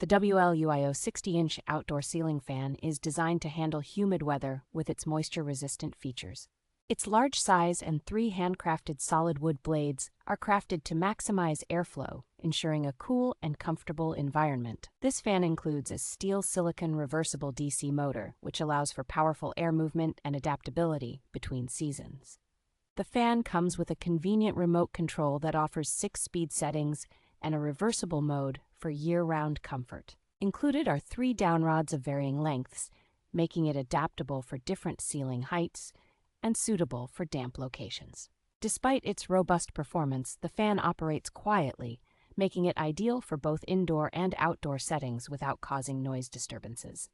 The WLUIO 60-inch outdoor ceiling fan is designed to handle humid weather with its moisture-resistant features. Its large size and 3 handcrafted solid wood blades are crafted to maximize airflow, ensuring a cool and comfortable environment. This fan includes a steel silicon reversible DC motor, which allows for powerful air movement and adaptability between seasons. The fan comes with a convenient remote control that offers 6 speed settings and a reversible mode for year-round comfort. Included are 3 downrods of varying lengths, making it adaptable for different ceiling heights and suitable for damp locations. Despite its robust performance, the fan operates quietly, making it ideal for both indoor and outdoor settings without causing noise disturbances.